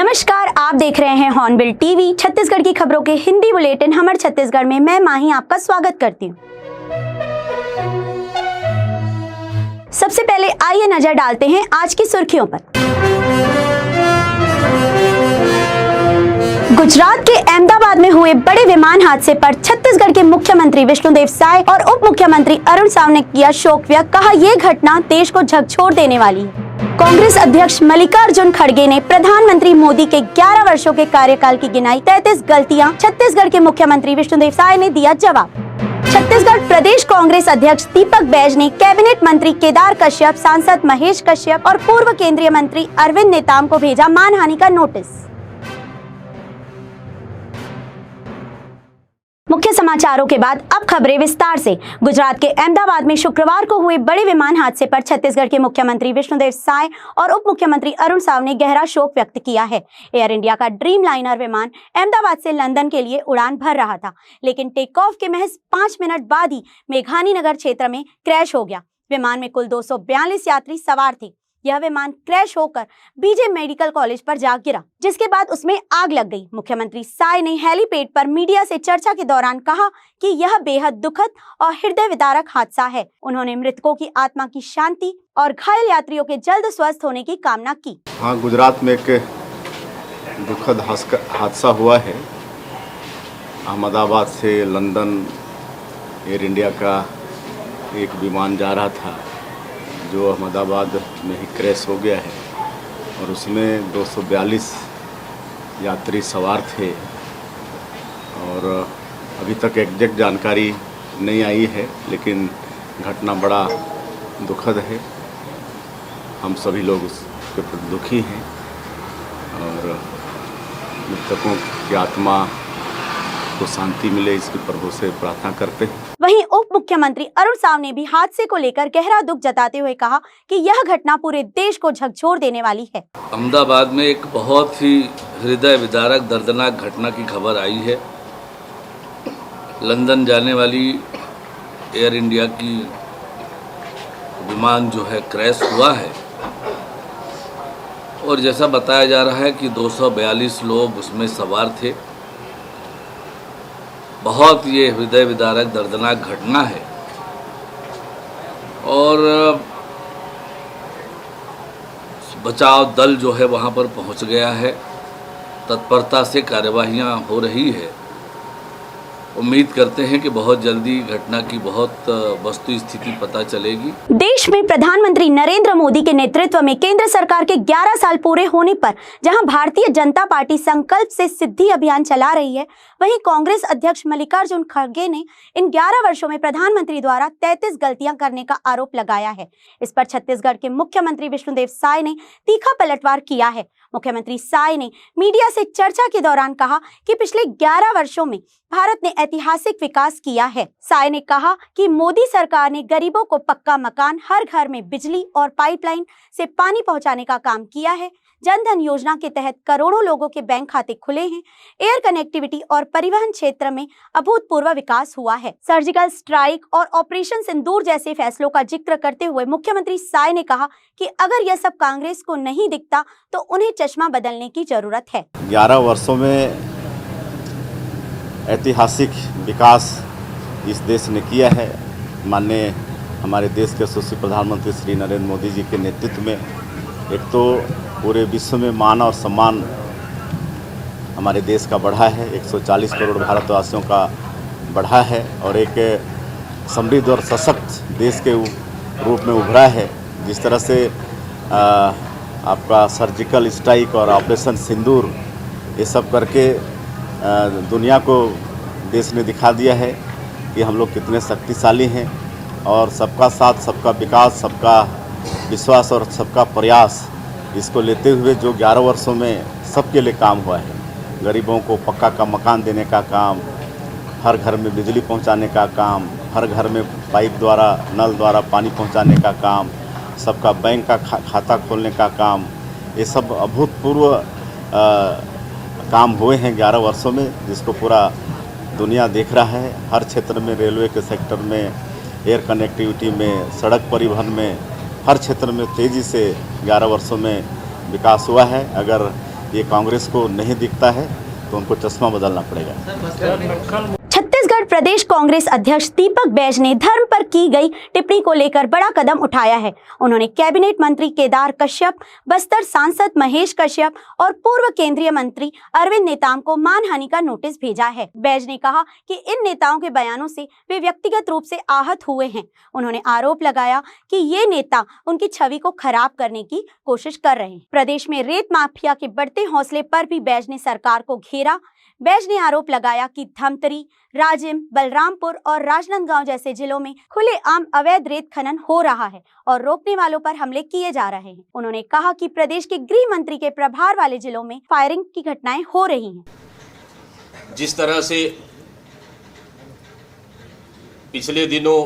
नमस्कार, आप देख रहे हैं हॉर्नबिल टीवी। छत्तीसगढ़ की खबरों के हिंदी बुलेटिन हमर छत्तीसगढ़ में मैं माही आपका स्वागत करती हूँ। सबसे पहले आइए नजर डालते हैं आज की सुर्खियों पर। गुजरात के अहमदाबाद में हुए बड़े विमान हादसे पर छत्तीसगढ़ के मुख्यमंत्री विष्णुदेव साय और उप मुख्यमंत्री अरुण साव ने किया शोक व्यक्त। कहा, यह घटना देश को झकझोर देने वाली है। कांग्रेस अध्यक्ष मल्लिकार्जुन खड़गे ने प्रधानमंत्री मोदी के 11 वर्षों के कार्यकाल की गिनाई 33 गलतियां। छत्तीसगढ़ के मुख्यमंत्री विष्णुदेव साय ने दिया जवाब। छत्तीसगढ़ प्रदेश कांग्रेस अध्यक्ष दीपक बैज ने कैबिनेट मंत्री केदार कश्यप, सांसद महेश कश्यप और पूर्व केंद्रीय मंत्री अरविंद नेताम को भेजा मानहानि का नोटिस। मुख्य समाचारों के बाद अब खबरें विस्तार से। गुजरात के अहमदाबाद में शुक्रवार को हुए बड़े विमान हादसे पर छत्तीसगढ़ के मुख्यमंत्री विष्णुदेव साय और उप मुख्यमंत्री अरुण साव ने गहरा शोक व्यक्त किया है। एयर इंडिया का ड्रीम लाइनर विमान अहमदाबाद से लंदन के लिए उड़ान भर रहा था, लेकिन टेक ऑफ के महज 5 मिनट बाद ही मेघानी नगर क्षेत्र में क्रैश हो गया। विमान में कुल 242 यात्री सवार थे। यह विमान क्रैश होकर बीजे मेडिकल कॉलेज पर जा गिरा, जिसके बाद उसमें आग लग गई। मुख्यमंत्री साय ने हेलीपैड पर मीडिया से चर्चा के दौरान कहा कि यह बेहद दुखद और हृदय विदारक हादसा है। उन्होंने मृतकों की आत्मा की शांति और घायल यात्रियों के जल्द स्वस्थ होने की कामना की। हाँ, गुजरात में एक दुखद हादसा हुआ है। अहमदाबाद से लंदन एयर इंडिया का एक विमान जा रहा था जो अहमदाबाद में ही क्रैश हो गया है और उसमें 242 यात्री सवार थे और अभी तक एग्जैक्ट जानकारी नहीं आई है, लेकिन घटना बड़ा दुखद है। हम सभी लोग उसके प्रति दुखी हैं और मृतकों की आत्मा को शांति मिले, इसकी प्रभु से प्रार्थना करते हैं। वहीं उप मुख्यमंत्री अरुण साव ने भी हादसे को लेकर गहरा दुख जताते हुए कहा कि यह घटना पूरे देश को झकझोर देने वाली है। अहमदाबाद में एक बहुत ही हृदय विदारक दर्दनाक घटना की खबर आई है। लंदन जाने वाली एयर इंडिया की विमान जो है क्रैश हुआ है और जैसा बताया जा रहा है कि 242 लोग उसमें सवार थे। बहुत ये हृदय विदारक दर्दनाक घटना है और बचाव दल जो है वहाँ पर पहुँच गया है। तत्परता से कार्यवाहियाँ हो रही है। उम्मीद करते हैं कि बहुत जल्दी घटना की बहुत वस्तु स्थिति पता चलेगी। देश में प्रधानमंत्री नरेंद्र मोदी के नेतृत्व में केंद्र सरकार के 11 साल पूरे होने पर जहां भारतीय जनता पार्टी संकल्प से सिद्धि अभियान चला रही है, वहीं कांग्रेस अध्यक्ष मल्लिकार्जुन खड़गे ने इन 11 वर्षों में प्रधानमंत्री द्वारा 33 गलतियां करने का आरोप लगाया है। इस पर छत्तीसगढ़ के मुख्यमंत्री विष्णुदेव साय ने तीखा पलटवार किया है। मुख्यमंत्री साय ने मीडिया से चर्चा के दौरान कहा कि पिछले 11 वर्षों में भारत ने ऐतिहासिक विकास किया है। साय ने कहा कि मोदी सरकार ने गरीबों को पक्का मकान, हर घर में बिजली और पाइपलाइन से पानी पहुंचाने का काम किया है। जनधन योजना के तहत करोड़ों लोगों के बैंक खाते खुले हैं। एयर कनेक्टिविटी और परिवहन क्षेत्र में अभूतपूर्व विकास हुआ है। सर्जिकल स्ट्राइक और ऑपरेशन सिंदूर जैसे फैसलों का जिक्र करते हुए मुख्यमंत्री साय ने कहा कि अगर यह सब कांग्रेस को नहीं दिखता तो उन्हें चश्मा बदलने की जरूरत है। 11 वर्षों में ऐतिहासिक विकास इस देश ने किया है। माननीय हमारे देश के यशस्वी प्रधानमंत्री श्री नरेंद्र मोदी जी के नेतृत्व में एक तो पूरे विश्व में मान और सम्मान हमारे देश का बढ़ा है। 140 करोड़ भारतवासियों का बढ़ा है और एक समृद्ध और सशक्त देश के रूप में उभरा है। जिस तरह से आपका सर्जिकल स्ट्राइक और ऑपरेशन सिंदूर ये सब करके दुनिया को देश ने दिखा दिया है कि हम लोग कितने शक्तिशाली हैं और सबका साथ, सबका विकास, सबका विश्वास और सबका प्रयास, इसको लेते हुए जो 11 वर्षों में सबके लिए काम हुआ है। गरीबों को पक्का का मकान देने का काम, हर घर में बिजली पहुंचाने का काम, हर घर में पाइप द्वारा, नल द्वारा पानी पहुंचाने का काम, सबका बैंक का खाता खोलने का काम, ये सब अभूतपूर्व काम हुए हैं 11 वर्षों में, जिसको पूरा दुनिया देख रहा है। हर क्षेत्र में, रेलवे के सेक्टर में, एयर कनेक्टिविटी में, सड़क परिवहन में, हर क्षेत्र में तेज़ी से 11 वर्षों में विकास हुआ है। अगर ये कांग्रेस को नहीं दिखता है तो उनको चश्मा बदलना पड़ेगा। छत्तीसगढ़ प्रदेश कांग्रेस अध्यक्ष दीपक बैज ने धर्म पर की गई टिप्पणी को लेकर बड़ा कदम उठाया है। उन्होंने कैबिनेट मंत्री केदार कश्यप, बस्तर सांसद महेश कश्यप और पूर्व केंद्रीय मंत्री अरविंद नेताम को मानहानि का नोटिस भेजा है। बैज ने कहा कि इन नेताओं के बयानों से वे व्यक्तिगत रूप से आहत हुए हैं। उन्होंने आरोप लगाया कि ये नेता उनकी छवि को खराब करने की कोशिश कर रहे हैं। प्रदेश में रेत माफिया के बढ़ते हौसले पर भी बैज ने सरकार को घेरा। बैज ने आरोप लगाया कि धमतरी, राजिम, बलरामपुर और राजनांदगांव जैसे जिलों में खुलेआम अवैध रेत खनन हो रहा है और रोकने वालों पर हमले किए जा रहे हैं। उन्होंने कहा कि प्रदेश के गृह मंत्री के प्रभार वाले जिलों में फायरिंग की घटनाएं हो रही हैं। जिस तरह से पिछले दिनों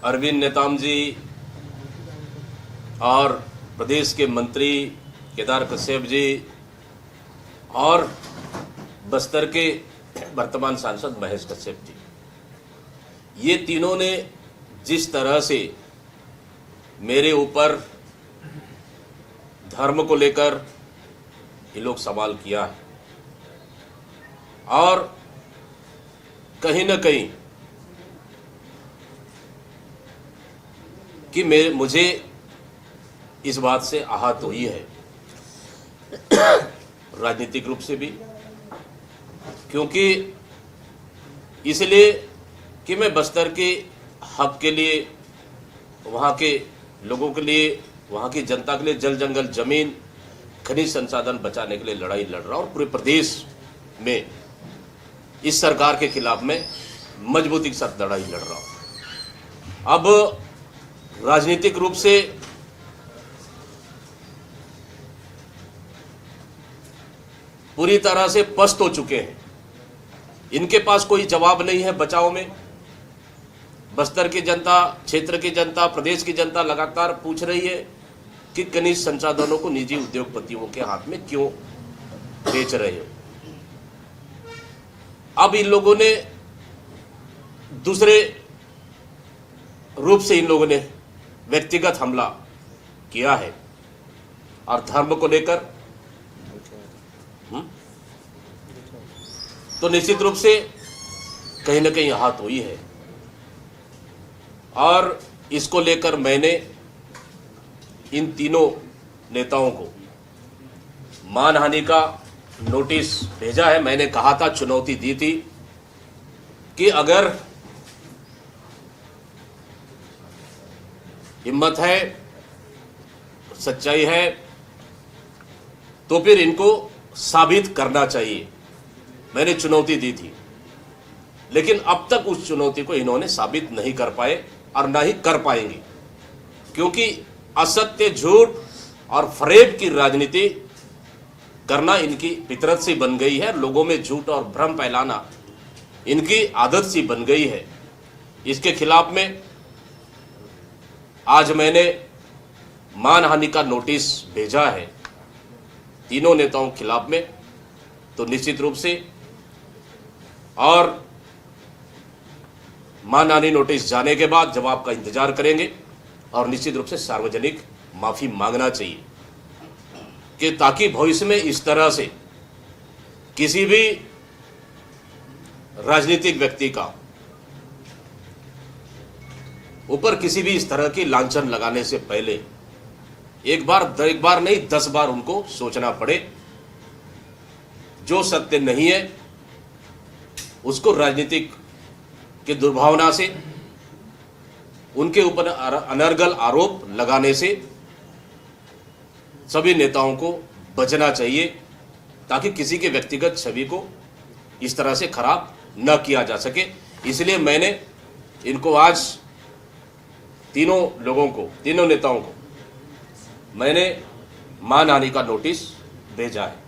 अरविंद नेताम जी और प्रदेश के मंत्री केदार कश्यप जी और बस्तर के वर्तमान सांसद महेश कश्यप जी, ये तीनों ने जिस तरह से मेरे ऊपर धर्म को लेकर ये लोग सवाल किया है और कहीं न कहीं कि मुझे इस बात से आहत हुई है, राजनीतिक रूप से भी, क्योंकि इसलिए कि मैं बस्तर के हक के लिए, वहाँ के लोगों के लिए, वहाँ की जनता के लिए जल जंगल जमीन खनिज संसाधन बचाने के लिए लड़ाई लड़ रहा हूँ और पूरे प्रदेश में इस सरकार के खिलाफ मैं मजबूती के साथ लड़ाई लड़ रहा हूँ। अब राजनीतिक रूप से पूरी तरह से पस्त हो चुके हैं, इनके पास कोई जवाब नहीं है बचाव में। बस्तर की जनता, क्षेत्र की जनता, प्रदेश की जनता लगातार पूछ रही है कि खनिज संसाधनों को निजी उद्योगपतियों के हाथ में क्यों बेच रहे हो। अब इन लोगों ने दूसरे रूप से इन लोगों ने व्यक्तिगत हमला किया है और धर्म को लेकर तो निश्चित रूप से कहीं न कहीं आहत हुई है और इसको लेकर मैंने इन तीनों नेताओं को मानहानि का नोटिस भेजा है। मैंने कहा था, चुनौती दी थी कि अगर हिम्मत है, सच्चाई है, तो फिर इनको साबित करना चाहिए। मैंने चुनौती दी थी, लेकिन अब तक उस चुनौती को इन्होंने साबित नहीं कर पाए और ना ही कर पाएंगे, क्योंकि असत्य, झूठ और फरेब की राजनीति करना इनकी फितरत सी बन गई है। लोगों में झूठ और भ्रम फैलाना इनकी आदत सी बन गई है। इसके खिलाफ में आज मैंने मानहानि का नोटिस भेजा है तीनों नेताओं के खिलाफ में, तो निश्चित रूप से और मानहानि नोटिस जाने के बाद जवाब का इंतजार करेंगे और निश्चित रूप से सार्वजनिक माफी मांगना चाहिए कि ताकि भविष्य में इस तरह से किसी भी राजनीतिक व्यक्ति का ऊपर किसी भी इस तरह की लांछन लगाने से पहले एक बार नहीं 10 बार उनको सोचना पड़े। जो सत्य नहीं है उसको राजनीतिक की दुर्भावना से, उनके ऊपर अनर्गल आरोप लगाने से सभी नेताओं को बचना चाहिए, ताकि किसी के व्यक्तिगत छवि को इस तरह से खराब न किया जा सके। इसलिए मैंने इनको आज तीनों लोगों को, तीनों नेताओं को मैंने मानहानि का नोटिस भेजा है।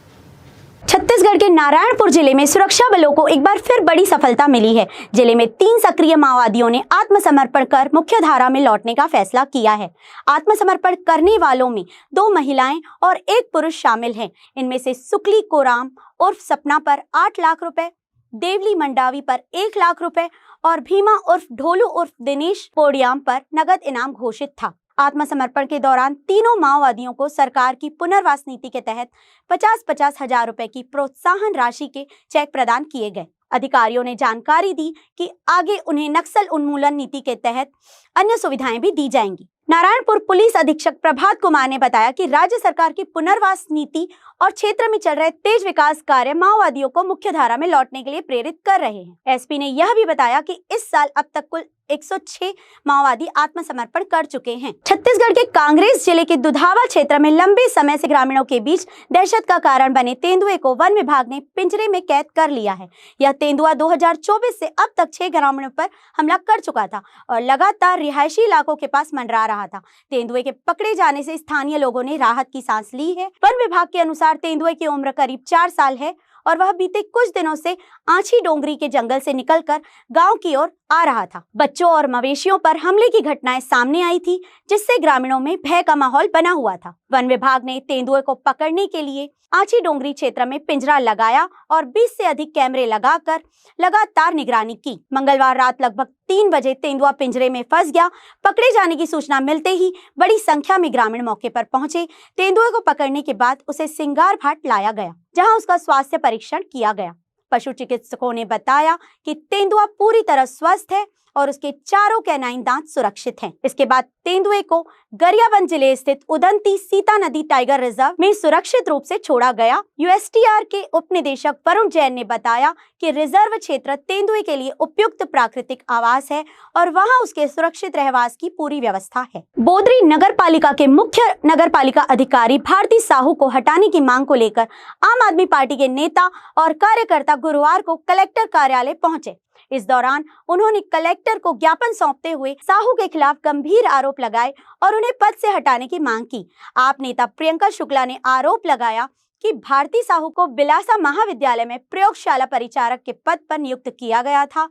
छत्तीसगढ़ के नारायणपुर जिले में सुरक्षा बलों को एक बार फिर बड़ी सफलता मिली है। जिले में 3 सक्रिय माओवादियों ने आत्मसमर्पण कर मुख्यधारा में लौटने का फैसला किया है। आत्मसमर्पण करने वालों में 2 महिलाएं और 1 पुरुष शामिल हैं। इनमें से सुकली कोराम उर्फ सपना पर 8 लाख रुपए, देवली मंडावी पर 1 लाख रुपए और भीमा उर्फ ढोलू उर्फ दिनेश पोडियाम पर नगद इनाम घोषित था। आत्मसमर्पण के दौरान तीनों माओवादियों को सरकार की पुनर्वास नीति के तहत 50-50 हजार रुपए की प्रोत्साहन राशि के चेक प्रदान किए गए। अधिकारियों ने जानकारी दी कि आगे उन्हें नक्सल उन्मूलन नीति के तहत अन्य सुविधाएं भी दी जाएंगी। नारायणपुर पुलिस अधीक्षक प्रभात कुमार ने बताया कि राज्य सरकार की पुनर्वास नीति और क्षेत्र में चल रहे तेज विकास कार्य माओवादियों को मुख्यधारा में लौटने के लिए प्रेरित कर रहे हैं। एसपी ने यह भी बताया कि इस साल अब तक कुल 106 माओवादी आत्मसमर्पण कर चुके हैं। छत्तीसगढ़ के कांग्रेस जिले के दुधावा क्षेत्र में लंबे समय से ग्रामीणों के बीच दहशत का कारण बने तेंदुए को वन विभाग ने पिंजरे में कैद कर लिया है। यह तेंदुआ 2024 से अब तक 6 ग्रामीणों पर हमला कर चुका था और लगातार रिहायशी इलाकों के पास मंडरा रहा था। तेंदुए के पकड़े जाने से स्थानीय लोगों ने राहत की सांस ली है। वन विभाग के अनुसार तेंदुए की उम्र करीब 4 साल है और वह बीते कुछ दिनों से आंची डोंगरी के जंगल से निकलकर गांव की ओर आ रहा था। बच्चों और मवेशियों पर हमले की घटनाएं सामने आई थी, जिससे ग्रामीणों में भय का माहौल बना हुआ था। वन विभाग ने तेंदुए को पकड़ने के लिए आंची डोंगरी क्षेत्र में पिंजरा लगाया और 20 से अधिक कैमरे लगाकर लगातार निगरानी की। मंगलवार रात लगभग 3 बजे तेंदुआ पिंजरे में फंस गया। पकड़े जाने की सूचना मिलते ही बड़ी संख्या में ग्रामीण मौके पर पहुंचे। तेंदुए को पकड़ने के बाद उसे सिंगार घाट लाया गया, जहां उसका स्वास्थ्य परीक्षण किया गया। पशु चिकित्सकों ने बताया कि तेंदुआ पूरी तरह स्वस्थ है और उसके चारों कैनाइन दांत सुरक्षित हैं। इसके बाद तेंदुए को गरियाबंद जिले स्थित उदंती सीता नदी टाइगर रिजर्व में सुरक्षित रूप से छोड़ा गया। यूएसटीआर के उप निदेशक वरुण जैन ने बताया कि रिजर्व क्षेत्र तेंदुए के लिए उपयुक्त प्राकृतिक आवास है और वहां उसके सुरक्षित रहवास की पूरी व्यवस्था है। बोदरी नगर पालिका के मुख्य नगर पालिका अधिकारी भारती साहू को हटाने की मांग को लेकर आम आदमी पार्टी के नेता और कार्यकर्ता गुरुवार को कलेक्टर कार्यालय पहुंचे। इस दौरान उन्होंने कलेक्टर को ज्ञापन सौंपते हुए साहू के खिलाफ गंभीर आरोप लगाए और उन्हें पद से हटाने की मांग की। आप नेता प्रियंका शुक्ला ने आरोप लगाया कि भारती साहू को बिलासा महाविद्यालय में प्रयोगशाला परिचारक के पद पर नियुक्त किया गया था,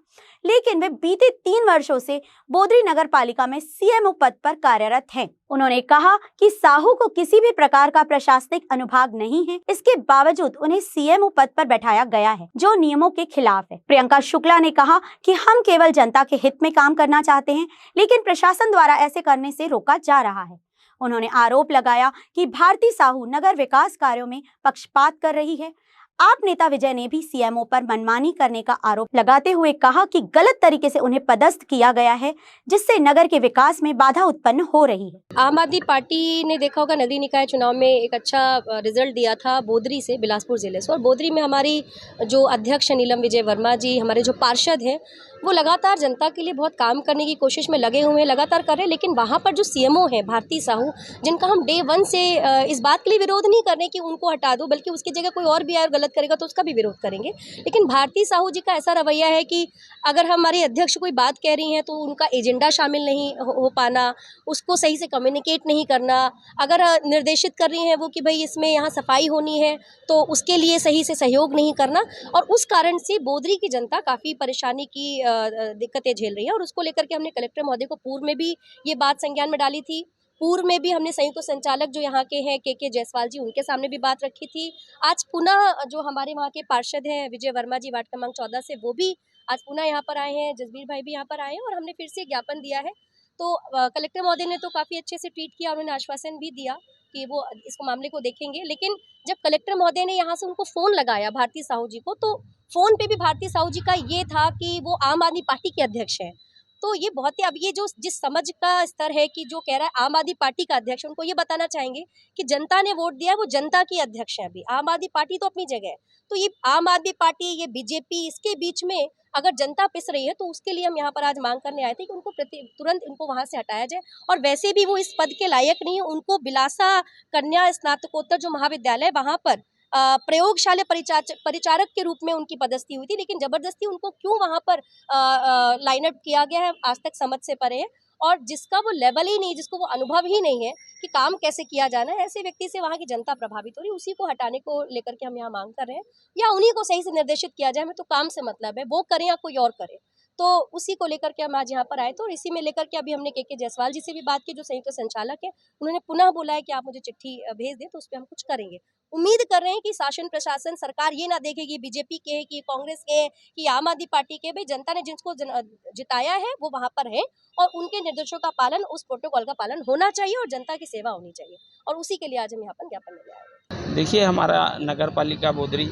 लेकिन वे बीते 3 वर्षों से बोदरी नगर पालिका में सीएमओ पद पर कार्यरत हैं। उन्होंने कहा कि साहू को किसी भी प्रकार का प्रशासनिक अनुभाग नहीं है, इसके बावजूद उन्हें सीएमओ पद पर बैठाया गया है, जो नियमों के खिलाफ है। प्रियंका शुक्ला ने कहा कि हम केवल जनता के हित में काम करना चाहते हैं, लेकिन प्रशासन द्वारा ऐसे करने से रोका जा रहा है। उन्होंने आरोप लगाया कि भारती साहू नगर विकास कार्यों में पक्षपात कर रही है। आप नेता विजय ने भी सीएमओ पर मनमानी करने का आरोप लगाते हुए कहा कि गलत तरीके से उन्हें पदस्थ किया गया है, जिससे नगर के विकास में बाधा उत्पन्न हो रही है। आम आदमी पार्टी ने देखा होगा नगरीय निकाय चुनाव में एक अच्छा रिजल्ट दिया था बोदरी से, बिलासपुर जिले से, और बोदरी में हमारी जो अध्यक्ष नीलम विजय वर्मा जी, हमारे जो पार्षद हैं, वो लगातार जनता के लिए बहुत काम करने की कोशिश में लगे हुए हैं, लगातार कर रहे हैं। लेकिन वहाँ पर जो सीएमओ है भारती साहू, जिनका हम डे 1 से इस बात के लिए विरोध नहीं कर रहे कि उनको हटा दो, बल्कि उसकी जगह कोई और भी आए और गलत करेगा तो उसका भी विरोध करेंगे। लेकिन भारती साहू जी का ऐसा रवैया है कि अगर हमारे अध्यक्ष कोई बात कह रही हैं तो उनका एजेंडा शामिल नहीं हो पाना, उसको सही से कम्युनिकेट नहीं करना। अगर निर्देशित कर रही हैं वो कि भाई इसमें यहाँ सफाई होनी है तो उसके लिए सही से सहयोग नहीं करना, और उस कारण से बोदरी की जनता काफ़ी परेशानी की दिक्कतें झेल रही है। और उसको लेकर के हमने कलेक्टर महोदय को पूर्व में भी ये बात संज्ञान में डाली थी। पूर्व में भी हमने संयुक्त संचालक जो यहाँ के हैं के जायसवाल जी, उनके सामने भी बात रखी थी। आज पुनः जो हमारे वहाँ के पार्षद हैं विजय वर्मा जी वार्ड क्रमांक 14 से, वो भी आज पुनः यहाँ पर आए हैं, जसबीर भाई भी यहाँ पर आए हैं, और हमने फिर से ज्ञापन दिया है। तो कलेक्टर महोदय ने तो काफ़ी अच्छे से ट्रीट किया, उन्होंने आश्वासन भी दिया कि वो इस मामले को देखेंगे। लेकिन जब कलेक्टर महोदय ने यहाँ से उनको फ़ोन लगाया भारती साहू जी को, तो फ़ोन पे भी भारती साहू जी का ये था कि वो आम आदमी पार्टी के अध्यक्ष हैं। तो ये बहुत ही, अब ये जो जिस समझ का स्तर है कि जो कह रहा है आम आदमी पार्टी का अध्यक्ष, उनको ये बताना चाहेंगे कि जनता ने वोट दिया है, वो जनता की अध्यक्ष है। अभी आम आदमी पार्टी तो अपनी जगह है, तो ये आम आदमी पार्टी, ये बीजेपी, इसके बीच में अगर जनता पिस रही है तो उसके लिए हम यहाँ पर आज मांग करने आए थे कि उनको तुरंत इनको वहाँ से हटाया जाए। और वैसे भी वो इस पद के लायक नहीं है। उनको बिलासा कन्या स्नातकोत्तर जो महाविद्यालय, वहाँ पर प्रयोगशाला परिचारक के रूप में उनकी पदस्थी हुई थी, लेकिन जबरदस्ती उनको क्यों वहाँ पर लाइन अप किया गया है, आज तक समझ से परे है। और जिसका वो लेवल ही नहीं, जिसको वो अनुभव ही नहीं है कि काम कैसे किया जाना है, ऐसे व्यक्ति से वहाँ की जनता प्रभावित हो रही है। उसी को हटाने को लेकर के हम यहाँ मांग कर रहे हैं, या उन्हीं को सही से निर्देशित किया जाए। हमें तो काम से मतलब है, वो करें या कोई और करे। तो उसी को लेकर के हम आज यहाँ पर आए थे और इसी में लेकर के अभी हमने के जायसवाल जी से भी बात की, जो संयुक्त संचालक है। उन्होंने पुनः बोला है कि आप मुझे चिट्ठी भेज दें तो उस पर हम कुछ करेंगे। उम्मीद कर रहे हैं कि शासन प्रशासन सरकार ये ना देखेगी बीजेपी के है कि कांग्रेस के है कि आम आदमी पार्टी के, भाई जनता ने जिसको जिताया है वो वहाँ पर है और उनके निर्देशों का पालन, उस प्रोटोकॉल का पालन होना चाहिए और जनता की सेवा होनी चाहिए, और उसी के लिए आज हम यहाँ पर ज्ञापन लेने आए हैं। देखिए, हमारा नगर पालिका बोदरी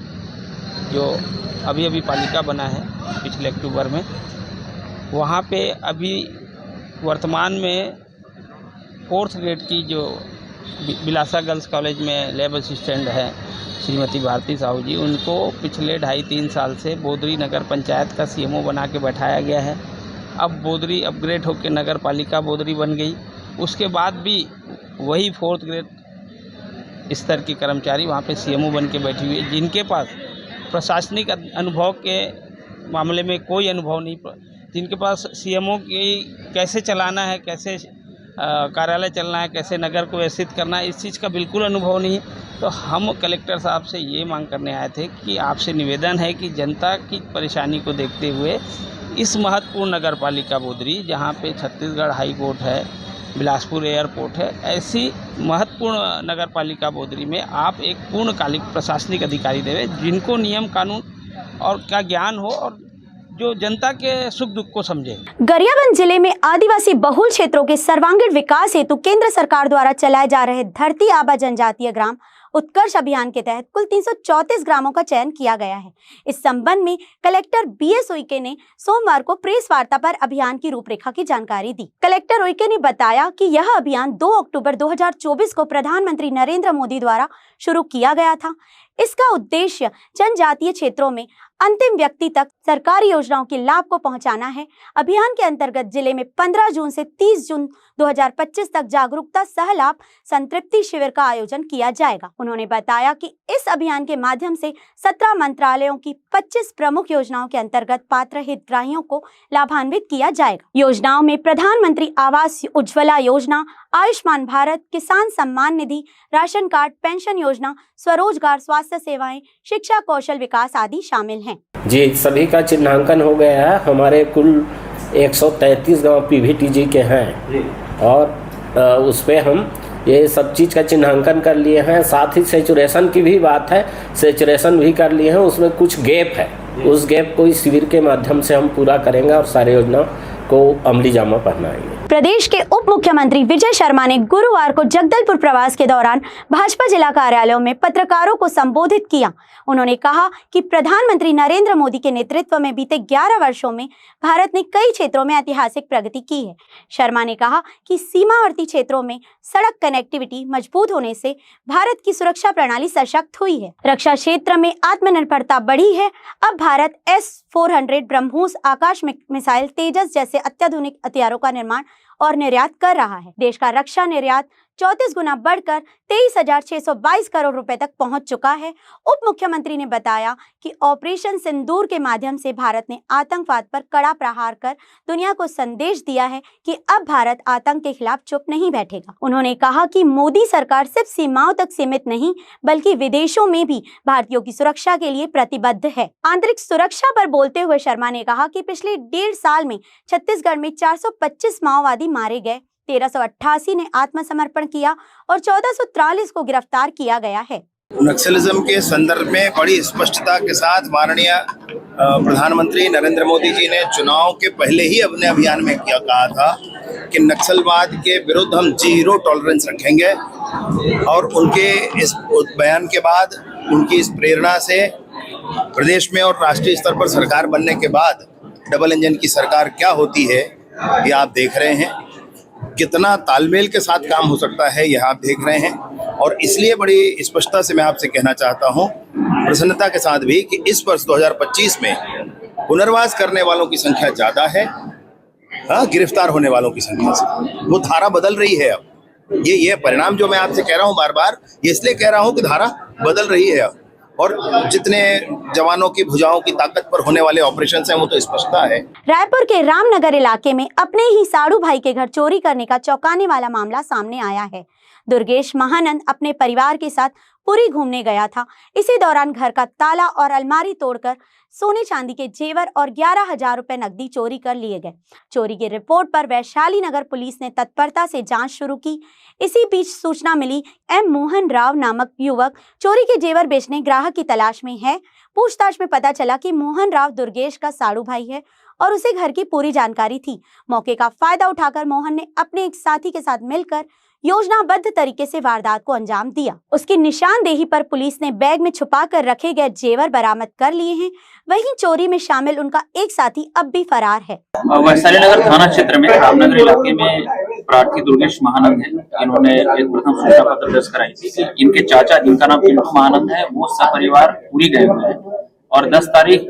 जो अभी अभी पालिका बना है पिछले अक्टूबर में, वहाँ पे अभी वर्तमान में 4th ग्रेड की जो बिलासा गर्ल्स कॉलेज में लैब असिस्टेंट है श्रीमती भारती साहू जी, उनको पिछले 2.5-3 साल से बोदरी नगर पंचायत का CMO बना के बैठाया गया है। अब बोदरी अपग्रेड होकर नगर पालिका बोदरी बन गई। उसके बाद भी वही 4th ग्रेड स्तर के कर्मचारी वहाँ पे CMO बन के बैठी हुई है, जिनके पास प्रशासनिक अनुभव के मामले में कोई अनुभव नहीं, जिनके पास CMO की कैसे चलाना है, कैसे कार्यालय चलना है, कैसे नगर को व्यवस्थित करना है, इस चीज़ का बिल्कुल अनुभव नहीं। तो हम कलेक्टर साहब से ये मांग करने आए थे कि आपसे निवेदन है कि जनता की परेशानी को देखते हुए इस महत्वपूर्ण नगर पालिका बोदरी, जहाँ पे छत्तीसगढ़ हाई कोर्ट है, बिलासपुर एयरपोर्ट है, ऐसी महत्वपूर्ण नगर पालिका बोदरी में आप एक पूर्णकालिक प्रशासनिक अधिकारी देवे, जिनको नियम कानून और का ज्ञान हो और जो जनता के सुख दुख को समझे। गरियाबंद जिले में आदिवासी बहुल क्षेत्रों के सर्वांगीण विकास हेतु केंद्र सरकार द्वारा चलाए जा रहे धरती आबा जनजातीय ग्राम उत्कर्ष अभियान के तहत कुल 334 ग्रामों का चयन किया गया है। इस संबंध में कलेक्टर BS उइके ने सोमवार को प्रेस वार्ता पर अभियान की रूपरेखा की जानकारी दी। कलेक्टर उइके ने बताया कि यह अभियान 2 अक्टूबर 2024 को प्रधानमंत्री नरेंद्र मोदी द्वारा शुरू किया गया था। इसका उद्देश्य जनजातीय क्षेत्रों में अंतिम व्यक्ति तक सरकारी योजनाओं के लाभ को पहुंचाना है। अभियान के अंतर्गत जिले में 15 जून से 30 जून 2025 तक जागरूकता सह लाभ संतृप्ति शिविर का आयोजन किया जाएगा। उन्होंने बताया कि इस अभियान के माध्यम से 17 मंत्रालयों की 25 प्रमुख योजनाओं के अंतर्गत पात्र हितग्राहियों को लाभान्वित किया जाएगा। योजनाओं में प्रधानमंत्री आवास उज्ज्वला योजना, आयुष्मान भारत, किसान Samman Nidhi, ration card, pension योजना, स्वरोजगार, स्वास्थ्य सेवाएं, शिक्षा, कौशल विकास आदि शामिल हैं। जी, सभी का चिन्हांकन हो गया है। हमारे कुल 133 गांव PVTG के हैं और उस पे हम ये सब चीज़ का चिन्हांकन कर लिए हैं। साथ ही सेचुरेशन की भी बात है, सेचुरेशन भी कर लिए हैं। उसमें कुछ गैप है, उस गैप को इस शिविर के माध्यम से हम पूरा करेंगे और सारी योजना को अमली जामा पहनाएंगे। प्रदेश के उप मुख्यमंत्री विजय शर्मा ने गुरुवार को जगदलपुर प्रवास के दौरान भाजपा जिला कार्यालयों में पत्रकारों को संबोधित किया। उन्होंने कहा कि प्रधानमंत्री नरेंद्र मोदी के नेतृत्व में बीते 11 वर्षों में भारत ने कई क्षेत्रों में ऐतिहासिक प्रगति की है। शर्मा ने कहा कि सीमावर्ती क्षेत्रों में सड़क कनेक्टिविटी मजबूत होने से भारत की सुरक्षा प्रणाली सशक्त हुई है। रक्षा क्षेत्र में आत्मनिर्भरता बढ़ी है। अब भारत S-400 ब्रह्मोस आकाश मिसाइल तेजस जैसे अत्याधुनिक हथियारों का निर्माण और निर्यात कर रहा है। देश का रक्षा निर्यात 34 गुना बढ़कर 23,622 करोड़ रुपए तक पहुंच चुका है। उप मुख्यमंत्री ने बताया कि ऑपरेशन सिंदूर के माध्यम से भारत ने आतंकवाद पर कड़ा प्रहार कर दुनिया को संदेश दिया है कि अब भारत आतंक के खिलाफ चुप नहीं बैठेगा। उन्होंने कहा कि मोदी सरकार सिर्फ सीमाओं तक सीमित नहीं बल्कि विदेशों में भी भारतीयों की सुरक्षा के लिए प्रतिबद्ध है। आंतरिक सुरक्षा पर बोलते हुए शर्मा ने कहा कि पिछले 1.5 साल में छत्तीसगढ़ में 425 माओवादी मारे गए, 1388 ने आत्मसमर्पण किया और 1443 को गिरफ्तार किया गया है। नक्सलिज्म के संदर्भ में बड़ी स्पष्टता के साथ माननीय प्रधानमंत्री नरेंद्र मोदी जी ने चुनाव के पहले ही अपने अभियान में कहा था कि नक्सलवाद के विरुद्ध हम 0 टॉलरेंस रखेंगे और उनके इस बयान के बाद, उनकी इस प्रेरणा से प्रदेश में और राष्ट्रीय स्तर पर सरकार बनने के बाद डबल इंजन की सरकार क्या होती है ये आप देख रहे हैं। कितना तालमेल के साथ काम हो सकता है यह आप देख रहे हैं और इसलिए बड़ी स्पष्टता से मैं आपसे कहना चाहता हूं, प्रसन्नता के साथ भी, कि इस वर्ष 2025 में पुनर्वास करने वालों की संख्या ज़्यादा है, गिरफ्तार होने वालों की संख्या से। वो धारा बदल रही है। अब ये परिणाम जो मैं आपसे कह रहा हूँ बार बार, ये इसलिए कह रहा हूँ कि धारा बदल रही है अब, और जितने जवानों की भुजाओं की ताकत पर होने वाले ऑपरेशन हैं वो तो स्पष्टता है। रायपुर के रामनगर इलाके में अपने ही साड़ू भाई के घर चोरी करने का चौंकाने वाला मामला सामने आया है। दुर्गेश महानंद अपने परिवार के साथ पुरी घूमने गया था। इसी दौरान घर का ताला और अलमारी तोड़कर सोने चांदी के जेवर और 11,000 रुपए नकदी चोरी कर लिए गए। चोरी की रिपोर्ट पर वैशाली नगर पुलिस ने तत्परता से जांच शुरू की। इसी बीच सूचना मिली एम मोहन राव नामक युवक चोरी के जेवर बेचने ग्राहक की तलाश में है। पूछताछ में पता चला कि मोहन राव दुर्गेश का साड़ू भाई है और उसे घर की पूरी जानकारी थी। मौके का फायदा उठाकर मोहन ने अपने एक साथी के साथ मिलकर योजनाबद्ध तरीके से वारदात को अंजाम दिया। उसकी निशानदेही पर पुलिस ने बैग में छुपा कर रखे गए जेवर बरामद कर लिए हैं। वहीं चोरी में शामिल उनका एक साथी अब भी फरार है। वैशाली नगर थाना क्षेत्र में रामनगर इलाके में प्रार्थी दुर्गेश महानंद है। इन्होंने एक प्रथम सूचना पत्र दर्ज कराई थी कि इनके चाचा, जिनका नाम पिंटू महानंद है, वो सपरिवार पूरी गए हुए हैं और 10 तारीख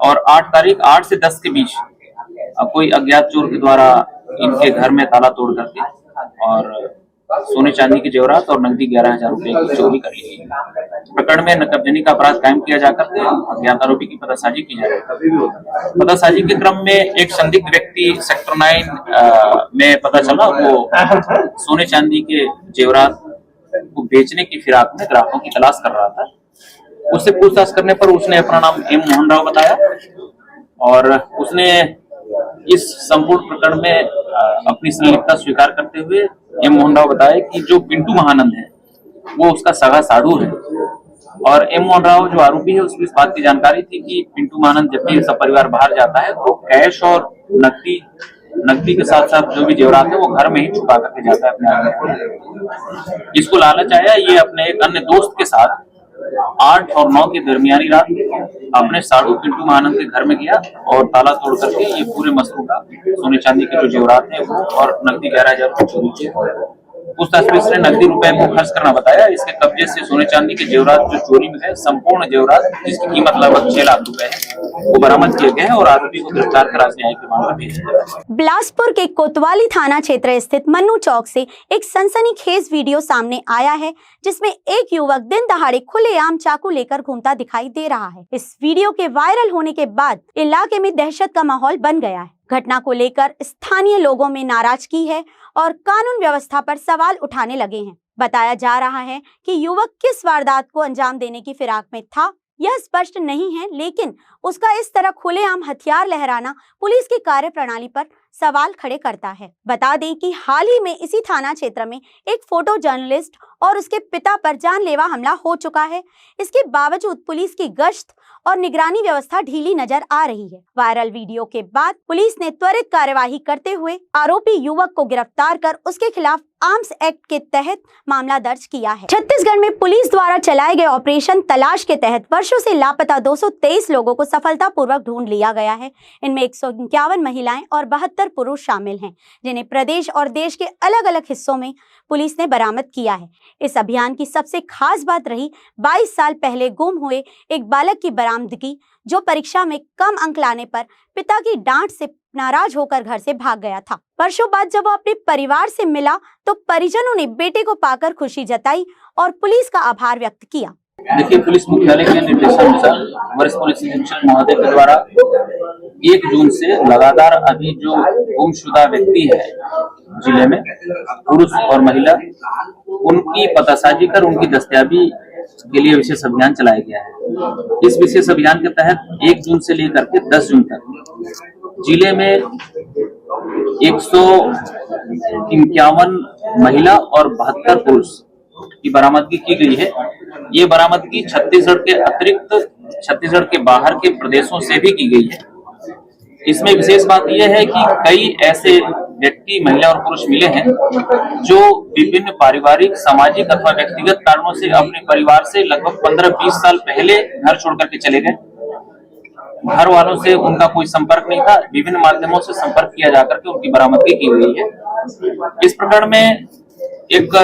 और 8 तारीख 8 से 10 के बीच कोई अज्ञात चोर के द्वारा इनके घर में ताला तोड़ करके और सोने चांदी के जेवरात और नकदी 11,000 रुपए की चोरी कर ली। प्रकरण में नकबजनी का अपराध कायम किया जाकर के अज्ञात आरोपी की पतासाजी की जा रही है। पतासाजी के क्रम में एक संदिग्ध व्यक्ति सेक्टर 9 में पता चला, वो सोने चांदी के जेवरात को बेचने की फिराक में ग्राहकों की तलाश कर रहा था। उससे पूछताछ करने पर उसने अपना नाम एम मोहन राव बताया और उसने इस संपूर्ण प्रकरण में अपनी संलिप्तता स्वीकार करते हुए एम मोहन राव बताया कि जो पिंटू महानंद है वो उसका सगा साधु है और एम मोहन राव जो आरोपी है उसको इस बात की जानकारी थी कि पिंटू महानंद जब भी सपरिवार बाहर जाता है तो कैश और नकदी के साथ साथ जो भी जेवरात है वो घर में ही छुपा करके जाता है अपने आगे। इसको लालच आया, ये अपने एक अन्य दोस्त के साथ 8 और 9 की दरमियानी रात अपने साधु पिंटू महानंद के घर में गया और ताला तोड़ करके ये पूरे मसरूं का सोने चांदी के जो जेवरात है वो और नकदी 11,000 रुपए चोरी किए। पूछताछ में इसने नकदी रुपए को खर्च करना बताया। इसके कब्जे से सोने चांदी के जेवरात जो चोरी में है, संपूर्ण जेवरात जिसकी कीमत लगभग 6 लाख रुपए है, वो बरामद किए गए हैं और आरोपी को गिरफ्तार कर न्यायिक रिमांड पर भेजा गया। बिलासपुर के कोतवाली थाना क्षेत्र स्थित मन्नू चौक से एक सनसनीखेज वीडियो सामने आया है जिसमें एक युवक दिन दहाड़े खुलेआम चाकू लेकर घूमता दिखाई दे रहा है। इस वीडियो के वायरल होने के बाद इलाके में दहशत का माहौल बन गया है। घटना को लेकर स्थानीय लोगों में नाराजगी है और कानून व्यवस्था पर सवाल उठाने लगे हैं। बताया जा रहा है कि युवक किस वारदात को अंजाम देने की फिराक में था यह स्पष्ट नहीं है, लेकिन उसका इस तरह खुलेआम हथियार लहराना पुलिस की कार्यप्रणाली पर सवाल खड़े करता है। बता दें कि हाल ही में इसी थाना क्षेत्र में एक फोटो जर्नलिस्ट और उसके पिता पर जानलेवा हमला हो चुका है। इसके बावजूद पुलिस की गश्त और निगरानी व्यवस्था ढीली नजर आ रही है। वायरल वीडियो के बाद पुलिस ने त्वरित कार्यवाही करते हुए आरोपी युवक को गिरफ्तार कर उसके खिलाफ आर्म्स एक्ट के तहत मामला दर्ज किया है। छत्तीसगढ़ में पुलिस द्वारा चलाए गए ऑपरेशन तलाश के तहत वर्षों से लापता 223 लोगों को सफलतापूर्वक ढूंढ लिया गया है। इनमें 151 महिलाएं और 72 पुरुष शामिल हैं, जिन्हें प्रदेश और देश के अलग अलग हिस्सों में पुलिस ने बरामद किया है। इस अभियान की सबसे खास बात रही 22 साल पहले गुम हुए एक बालक की बरामदगी, जो परीक्षा में कम अंक लाने पर पिता की डांट से नाराज होकर घर से भाग गया था। वर्षों बाद जब वो अपने परिवार से मिला तो परिजनों ने बेटे को पाकर खुशी जताई और पुलिस का आभार व्यक्त किया। देखिए, पुलिस मुख्यालय के निर्देशानुसार वरिष्ठ पुलिस अधीक्षक महोदय के द्वारा 1 जून से लगातार अभी जो गुमशुदा व्यक्ति है जिले में, पुरुष और महिला, उनकी पतासाजी कर उनकी दस्तयाबी के लिए विशेष अभियान चलाया गया है। इस विशेष अभियान के तहत 1 जून से लेकर के 10 जून तक जिले में 151 महिला और 72 पुरुष की बरामदगी की गई है। ये बरामदगी छत्तीसगढ़ के अतिरिक्त छत्तीसगढ़ के बाहर के प्रदेशों से भी की गई है। इसमें विशेष बात यह है कि कई ऐसे व्यक्ति, महिला और पुरुष मिले हैं जो विभिन्न पारिवारिक, सामाजिक अथवा व्यक्तिगत कारणों से अपने परिवार से लगभग 15-20 साल पहले घर छोड़ करके चले गए। घर वालों से उनका कोई संपर्क नहीं था। विभिन्न माध्यमों से संपर्क किया जाकर के उनकी बरामदगी की गई है। इस प्रकरण में एक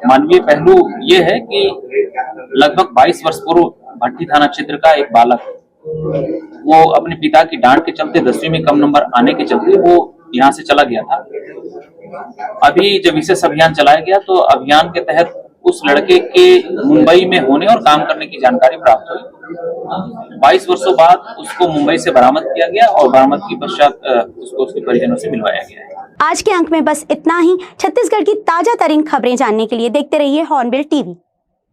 मानवीय पहलू ये है कि लगभग 22 वर्ष पूर्व भट्टी थाना क्षेत्र का एक बालक, वो अपने पिता की डांट के चलते 10वीं में कम नंबर आने के चलते वो यहाँ से चला गया था। अभी जब विशेष अभियान चलाया गया तो अभियान के तहत उस लड़के के मुंबई में होने और काम करने की जानकारी प्राप्त हुई। 22 वर्षों बाद उसको मुंबई से बरामद किया गया और बरामदगी पश्चात उसको उसके परिजनों से मिलवाया गया है। आज के अंक में बस इतना ही। छत्तीसगढ़ की ताजा तरीन खबरें जानने के लिए देखते रहिए हॉर्नबिल टीवी।